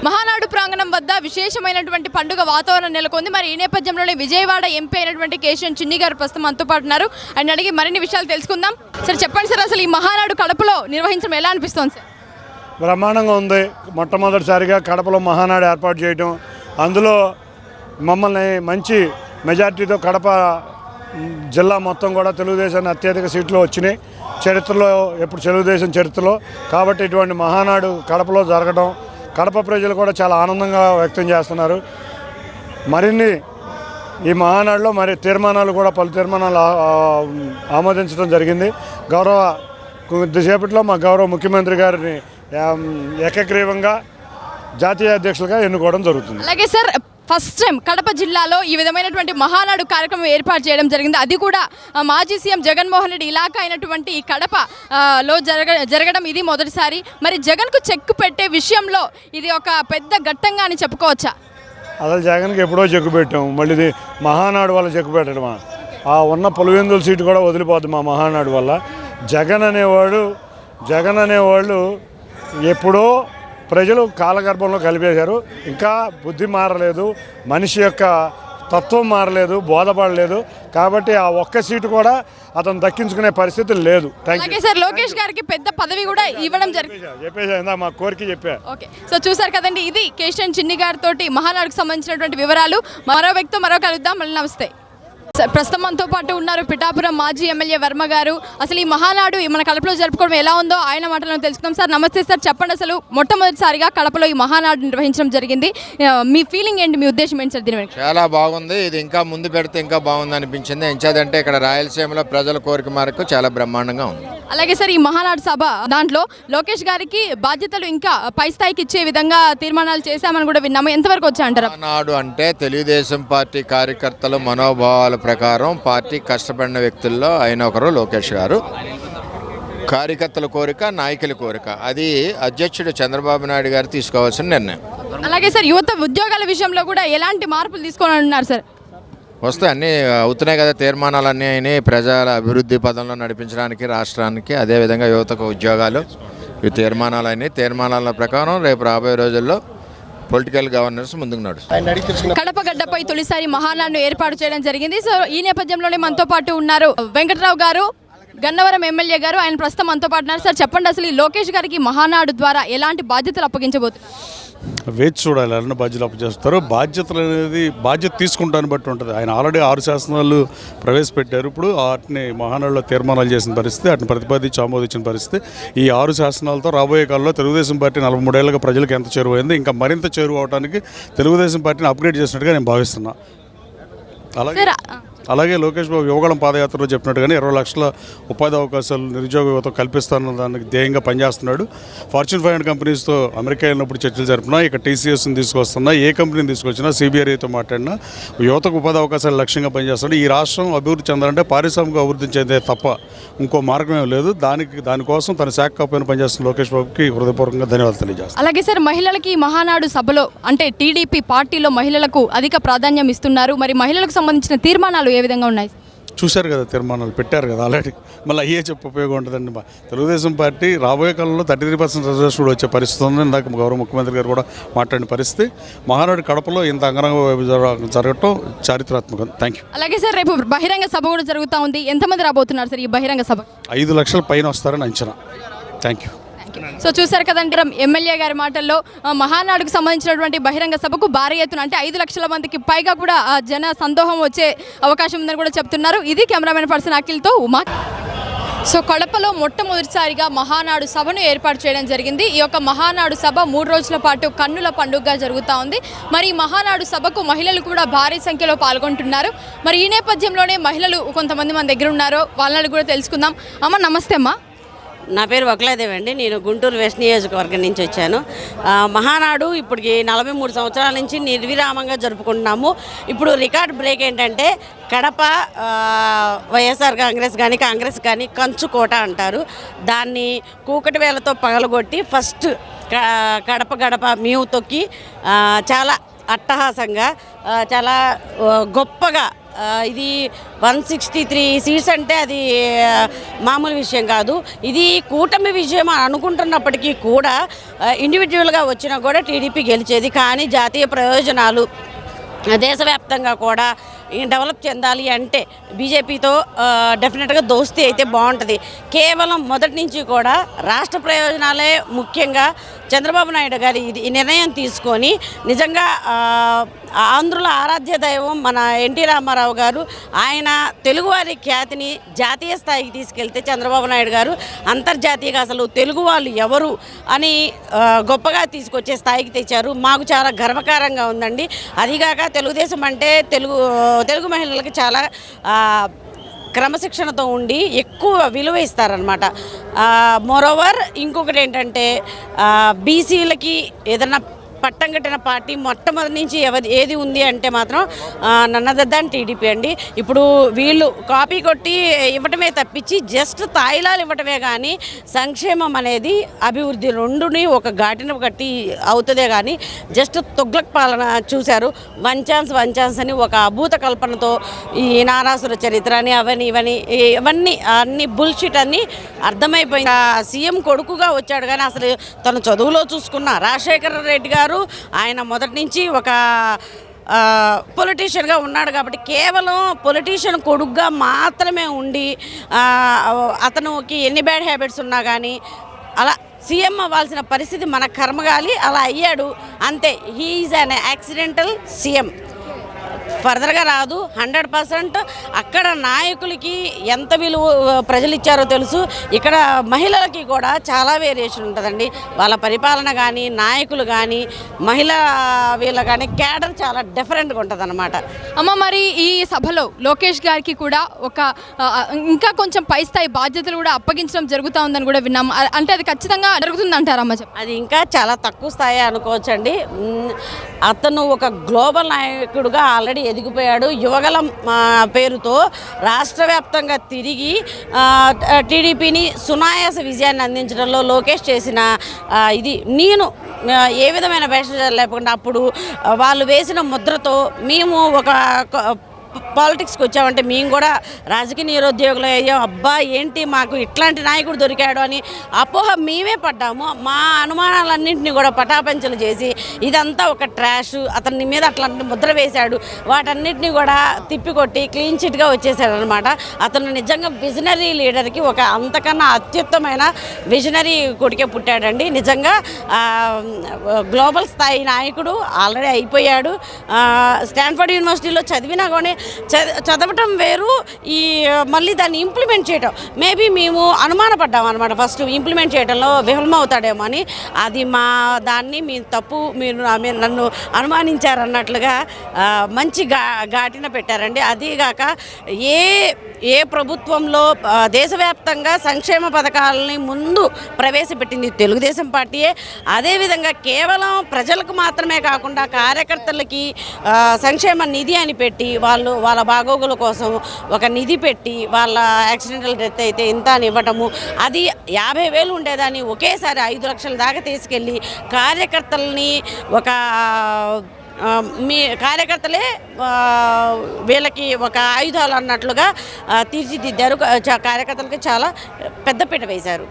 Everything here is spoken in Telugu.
మహానాడు ప్రాంగణం వద్ద విశేషమైనటువంటి పండుగ వాతావరణం నెలకొంది. మరి ఈ నేపథ్యంలోనే విజయవాడ ఎంపీ అయినటువంటి కేశవన్ చిన్ని గారు ప్రస్తుతం మనతో పాటు ఉన్నారు. ఆయన అడిగి మరిన్ని విషయాలు తెలుసుకుందాం. సార్ చెప్పండి సార్, అసలు ఈ మహానాడు కడపలో నిర్వహించడం ఎలా అనిపిస్తోంది సార్? బ్రహ్మాండంగా ఉంది. మొట్టమొదటిసారిగా కడపలో మహానాడు ఏర్పాటు చేయడం, అందులో మమ్మల్ని మంచి మెజార్టీతో కడప జిల్లా మొత్తం కూడా తెలుగుదేశాన్ని అత్యధిక సీట్లు వచ్చినాయి చరిత్రలో, ఎప్పుడు తెలుగుదేశం చరిత్రలో. కాబట్టి ఇటువంటి మహానాడు కడపలో జరగడం కడప ప్రజలు కూడా చాలా ఆనందంగా వ్యక్తం చేస్తున్నారు. మరిన్ని ఈ మహానాడులో మరి తీర్మానాలు కూడా పలు తీర్మానాలు ఆమోదించడం జరిగింది. కొద్దిసేపట్లో మా గౌరవ ముఖ్యమంత్రి గారిని ఏకగ్రీవంగా జాతీయ అధ్యక్షులుగా ఎన్నుకోవడం జరుగుతుంది. అలాగే సార్, ఫస్ట్ టైం కడప జిల్లాలో ఈ విధమైనటువంటి మహానాడు కార్యక్రమం ఏర్పాటు చేయడం జరిగింది. అది కూడా మాజీ సీఎం జగన్మోహన్ రెడ్డి ఇలాకా అయినటువంటి ఈ కడపలో జరగడం ఇది మొదటిసారి. మరి జగన్కు చెక్కు పెట్టే విషయంలో ఇది ఒక పెద్ద ఘట్టంగా అని చెప్పుకోవచ్చా? అసలు జగన్కి ఎప్పుడో చెక్కు పెట్టాము, మళ్ళీ ఇది మహానాడు వల్ల చెక్కు పెట్టడమా? ఆ ఉన్న పులివెందుల సీటు కూడా వదిలిపోద్ది మా మహానాడు వల్ల. జగన్ అనేవాళ్ళు ఎప్పుడో ప్రజలు కాలగర్భంలో కలిపేశారు. ఇంకా బుద్ధి మారలేదు, మనిషి యొక్క తత్వం మారలేదు, బోధపడలేదు. కాబట్టి ఆ ఒక్క సీటు కూడా అతను దక్కించుకునే పరిస్థితి లేదు. సార్, లోకేష్ గారికి పెద్ద పదవి కూడా ఇవ్వడం జరిగింది. చెప్పేసా మా కోరిక చెప్పా. ఓకే, సో చూసారు కదండి, ఇది కేశవన్ చిన్ని గారితో మహానాడుకు సంబంధించినటువంటి వివరాలు. మరో వ్యక్తితో మరో కలుద్దాం. మళ్ళీ నమస్తే సార్. ప్రస్తుతం మనతో పాటు ఉన్నారు పిఠాపురం మాజీ ఎమ్మెల్యే వర్మ గారు. అసలు ఈ మహానాడు మన కడపలో జరుపుకోవడం ఎలా ఉందో ఆయన మాటలను తెలుసుకుందాం. సార్ నమస్తే సార్, చెప్పండి, అసలు మొట్టమొదటిసారిగా కడపలో ఈ మహానాడు నిర్వహించడం జరిగింది. మీ ఫీలింగ్ ఏంటి, మీ ఉద్దేశం ఏంటి సార్ దీని వెనక? చాలా బాగుంది. ఇది ఇంకా ముందు పెడితే ఇంకా బాగుంది అనిపించింది. ఎంచేదంటే ఇక్కడ రాయలసీమలో ప్రజల కోరిక మేరకు చాలా బ్రహ్మాండంగా ఉంది. అలాగే సార్, ఈ మహానాడు సభ దాంట్లో లోకేష్ గారికి బాధ్యతలు ఇంకా పై స్థాయికి ఇచ్చే విధంగా తీర్మానాలు చేశామని కూడా విన్నాము. ఎంతవరకు వచ్చా అంటారు? మహానాడు అంటే తెలుగుదేశం పార్టీ కార్యకర్తల మనోభావాల ప్రకారం పార్టీ కష్టపడిన వ్యక్తుల్లో ఆయన ఒకరు లోకేష్ గారు. కార్యకర్తల కోరిక, నాయకుల కోరిక, అది అధ్యక్షుడు చంద్రబాబు నాయుడు గారు తీసుకోవాల్సిన నిర్ణయం. అలాగే సార్, యువత ఉద్యోగాల విషయంలో కూడా ఎలాంటి మార్పులు తీసుకోవాలని అంటున్నారు సార్? వస్తాయి, అన్నీ అవుతున్నాయి కదా. తీర్మానాలన్నీ అయినాయి ప్రజల అభివృద్ధి పదంలో నడిపించడానికి రాష్ట్రానికి. అదేవిధంగా యువతకు ఉద్యోగాలు, ఈ తీర్మానాలు అయినాయి. తీర్మానాల ప్రకారం రేపు రాబోయే రోజుల్లో పొలిటికల్ గవర్నెన్స్ ముందుకు నడుస్తుంది. కడప గడ్డపై తొలిసారి మహానాడును ఏర్పాటు చేయడం జరిగింది. సో ఈ నేపథ్యంలోనే మనతో పాటు ఉన్నారు వెంకట్రావు గారు, గన్నవరం ఎమ్మెల్యే గారు. ఆయన ప్రస్తుతం మనతో పాటు ఉన్నారు. సార్ చెప్పండి, అసలు ఈ లోకేష్ గారికి మహానాడు ద్వారా ఎలాంటి బాధ్యతలు అప్పగించబోతున్నారు? వేచి చూడాలి, అన్న బాధ్యతలు అప్పచేస్తారు. బాధ్యతలు అనేది బాధ్యత తీసుకుంటాను బట్టి ఉంటుంది. ఆయన ఆల్రెడీ 6 శాసనాలు ప్రవేశపెట్టారు. ఇప్పుడు వాటిని మహానాడులో తీర్మానాలు చేసిన పరిస్థితి, వాటిని ప్రతిపాదించి ఆమోదించిన పరిస్థితి. ఈ 6 శాసనాలతో రాబోయే కాలంలో తెలుగుదేశం పార్టీ 43 ఏళ్ళగా ప్రజలకు ఎంత చేరువైంది, ఇంకా మరింత చేరువ అవడానికి తెలుగుదేశం పార్టీని అప్గ్రేడ్ చేసినట్టుగా నేను భావిస్తున్నా. అలాగే లోకేష్ బాబు యువగళం పాదయాత్రలో చెప్పినట్టుగానే 20 లక్షల ఉపాధి అవకాశాలు నిరుద్యోగ యువత కల్పిస్తానన్న దానికి ధ్యేయంగా పనిచేస్తున్నాడు. ఫార్చ్యూన్ 500 కంపెనీస్తో అమెరికా వెళ్ళినప్పుడు చర్చలు జరిపినా, ఇక టీసీఎస్ని తీసుకొస్తున్నా, ఏ కంపెనీని తీసుకొచ్చినా, సిబిఆర్ఐతో మాట్లాడినా యువతకు ఉపాధి అవకాశాలు లక్ష్యంగా పనిచేస్తాడు. ఈ రాష్ట్రం అభివృద్ధి చెందాలంటే పారిశ్రామిక అభివృద్ధి చెందే తప్ప ఇంకో మార్గం ఏం లేదు. దానికోసం తన శాఖ పైన పనిచేస్తున్న లోకేష్ బాబుకి హృదయపూర్వకంగా ధన్యవాదాలు తెలియజేస్తాను. అలాగే సార్, మహిళలకి మహానాడు సభలో అంటే టీడీపీ పార్టీలో మహిళలకు అధిక ప్రాధాన్యం ఇస్తున్నారు. మరి మహిళలకు సంబంధించిన తీర్మానాలు ఏ విధంగా ఉన్నాయి? చూశారు కదా, తీర్మానాలు పెట్టారు కదా ఆల్రెడీ. మళ్ళీ అయ్యే చెప్పు ఉపయోగం ఉంటుందండి. తెలుగుదేశం పార్టీ రాబోయే కాలంలో 33% రిజర్వేషన్ కూడా వచ్చే పరిస్థితి ఉంది. ఇందాక గౌరవ ముఖ్యమంత్రి గారు కూడా మాట్లాడిన పరిస్థితి. మహానాడు కడపలో ఇంత అంగరంగ జరగటం చారిత్రాత్మకం. Thank you. అలాగే సార్, రేపు బహిరంగ సభ కూడా జరుగుతూ ఉంది. ఎంతమంది రాబోతున్నారు సార్ ఈ బహిరంగ సభ? 5 లక్షల పైన వస్తారని అంచనా. Thank you. సో చూసారు కదండి ఎమ్మెల్యే గారి మాటల్లో, మహానాడుకు సంబంధించినటువంటి బహిరంగ సభకు భారీ ఎత్తున అంటే 5 లక్షల మందికి పైగా కూడా జన సందోహం వచ్చే అవకాశం ఉందని కూడా చెప్తున్నారు. ఇది కెమెరామెన్ పర్సన్ అఖిల్తో ఉమా. సో కడపలో మొట్టమొదటిసారిగా మహానాడు సభను ఏర్పాటు చేయడం జరిగింది. ఈ యొక్క మహానాడు సభ 3 రోజుల పాటు కన్నుల పండుగగా జరుగుతూ ఉంది. మరి ఈ మహానాడు సభకు మహిళలు కూడా భారీ సంఖ్యలో పాల్గొంటున్నారు. మరి ఈ నేపథ్యంలోనే మహిళలు కొంతమంది మన దగ్గర ఉన్నారో వాళ్ళని కూడా తెలుసుకుందాం. అమ్మ నమస్తే అమ్మా. నా పేరు వకలాదేవి అండి. నేను గుంటూరు వెస్ట్ నియోజకవర్గం నుంచి వచ్చాను. మహానాడు ఇప్పటికి 43 సంవత్సరాల నుంచి నిర్విరామంగా జరుపుకుంటున్నాము. ఇప్పుడు రికార్డ్ బ్రేక్ ఏంటంటే కడప వైఎస్ఆర్ కాంగ్రెస్ కానీ కంచుకోట అంటారు. దాన్ని కూకటి వేలతో పగలగొట్టి ఫస్ట్ కడప గడప మీవు తొక్కి చాలా అట్టహాసంగా చాలా గొప్పగా ఇది 163 సీట్స్ అంటే అది మామూలు విషయం కాదు. ఇది కూటమి విజయం అని అనుకుంటున్నప్పటికీ కూడా ఇండివిజువల్గా వచ్చినా కూడా టీడీపీ గెలిచేది. కానీ జాతీయ ప్రయోజనాలు దేశవ్యాప్తంగా కూడా డెవలప్ చెందాలి అంటే బీజేపీతో డెఫినెట్గా దోస్తీ అయితే బాగుంటుంది. కేవలం మొదటి నుంచి కూడా రాష్ట్ర ప్రయోజనాలే ముఖ్యంగా చంద్రబాబు నాయుడు గారు ఈ నిర్ణయం తీసుకొని నిజంగా ఆంధ్రుల ఆరాధ్య దైవం మన ఎన్టీ రామారావు గారు ఆయన తెలుగువారి ఖ్యాతిని జాతీయ స్థాయికి తీసుకెళ్తే చంద్రబాబు నాయుడు గారు అంతర్జాతీయంగా అసలు తెలుగు వాళ్ళు ఎవరు అని గొప్పగా తీసుకొచ్చే స్థాయికి తెచ్చారు. మాకు చాలా గర్వకారంగా ఉందండి. అదిగాక తెలుగుదేశం అంటే తెలుగు మహిళలకు చాలా క్రమశిక్షణతో ఉండి ఎక్కువ విలువ ఇస్తారనమాట. మోరోవర్ ఇంకొకటి ఏంటంటే బీసీలకి ఏదైనా పట్టం కట్టిన పార్టీ మొట్టమొదటి నుంచి ఏది ఉంది అంటే మాత్రం నన్నదద్దాని టీడీపీ అండి. ఇప్పుడు వీళ్ళు కాపీ కొట్టి ఇవ్వటమే తప్పించి జస్ట్ తాయిలాలు ఇవ్వటమే కానీ సంక్షేమం అనేది అభివృద్ధి రెండుని ఒక ఘాటిన కట్టి అవుతుందే కానీ జస్ట్ తొగ్లక్ పాలన చూశారు. వన్ ఛాన్స్ అని ఒక అభూత కల్పనతో ఈ నారాసుర చరిత్ర అని ఇవన్నీ అన్ని బుల్షిట్ అన్ని అర్థమైపోయింది. సీఎం కొడుకుగా వచ్చాడు కానీ అసలు తను చదువులో చూసుకున్న రాజశేఖర రెడ్డి గారు ఆయన మొదటి నుంచి ఒక పొలిటీషియన్గా ఉన్నాడు కాబట్టి కేవలం పొలిటీషియన్ కొడుకుగా మాత్రమే ఉండి అతనికి ఎన్ని బ్యాడ్ హ్యాబిట్స్ ఉన్నా కానీ అలా సీఎం అవ్వాల్సిన పరిస్థితి మన కర్మగాలి అలా అయ్యాడు అంతే. He is an accidental CM, ఫర్దర్గా రాదు. 100% అక్కడ నాయకులకి ఎంత విలువ ప్రజలు ఇచ్చారో తెలుసు. ఇక్కడ మహిళలకి కూడా చాలా వేరియేషన్ ఉంటుందండి. వాళ్ళ పరిపాలన కానీ నాయకులు కానీ మహిళా వీళ్ళ కానీ క్యాడర్ చాలా డిఫరెంట్గా ఉంటుంది అనమాట. అమ్మ, మరి ఈ సభలో లోకేష్ గారికి కూడా ఒక ఇంకా కొంచెం పై స్థాయి బాధ్యతలు కూడా అప్పగించడం జరుగుతూ ఉందని కూడా విన్నాము. అంటే అది ఖచ్చితంగా జరుగుతుంది అంటారమ్మ? అది ఇంకా చాలా తక్కువ స్థాయి అనుకోవచ్చండి. అతను ఒక గ్లోబల్ నాయకుడుగా ఆల్రెడీ ఎదిగిపోయాడు. యువగలం పేరుతో రాష్ట్ర వ్యాప్తంగా తిరిగి టీడీపీని సునాయాస విజయాన్ని అందించడంలో లోకేష్ చేసిన ఇది నేను ఏ విధమైన భేషజాలు లేకుండా అప్పుడు వాళ్ళు వేసిన ముద్రతో మేము ఒక పాలిటిక్స్కి వచ్చామంటే మేము కూడా రాజకీయ నిరుద్యోగులు అయ్యాం. అబ్బా ఏంటి మాకు ఇట్లాంటి నాయకుడు దొరికాడు అని అపోహ మేమే పడ్డాము. మా అనుమానాలన్నింటినీ కూడా పటాపంచలు చేసి ఇదంతా ఒక ట్రాష్, అతని మీద అట్లాంటి ముద్ర వేశాడు, వాటన్నిటిని కూడా తిప్పికొట్టి క్లీన్ చిట్గా వచ్చేసాడు అనమాట. అతను నిజంగా విజనరీ లీడర్కి ఒక అంతకన్నా అత్యుత్తమైన విజనరీ కొడుకే పుట్టాడండి. నిజంగా గ్లోబల్ స్థాయి నాయకుడు ఆల్రెడీ అయిపోయాడు. స్టాన్ఫర్డ్ యూనివర్సిటీలో చదివినా కానీ చదవటం వేరు, ఈ మళ్ళీ దాన్ని ఇంప్లిమెంట్ చేయటం మేబీ మేము అనుమానపడ్డాం అనమాట. ఫస్ట్ ఇంప్లిమెంట్ చేయడంలో విఫలమవుతాడేమో అని. అది మా దాన్ని మీ తప్పు, మీరు నన్ను అనుమానించారన్నట్లుగా మంచి ఘాటిన పెట్టారండి. అదీగాక ఏ ప్రభుత్వంలో దేశవ్యాప్తంగా సంక్షేమ పథకాలని ముందు ప్రవేశపెట్టింది తెలుగుదేశం పార్టీయే. అదేవిధంగా కేవలం ప్రజలకు మాత్రమే కాకుండా కార్యకర్తలకి సంక్షేమ నిధి అని పెట్టి వాళ్ళ బాగోగుల కోసం ఒక నిధి పెట్టి వాళ్ళ యాక్సిడెంటల్ డెత్ అయితే ఇంత అని ఇవ్వటము, అది 50,000 ఉండేదాన్ని ఒకేసారి 5 లక్షల దాకా తీసుకెళ్ళి కార్యకర్తలని ఒక మీ కార్యకర్తలే వీళ్ళకి ఒక ఆయుధాలు అన్నట్లుగా తీర్చిదిద్దారు. కార్యకర్తలకి చాలా పెద్దపీట వేశారు.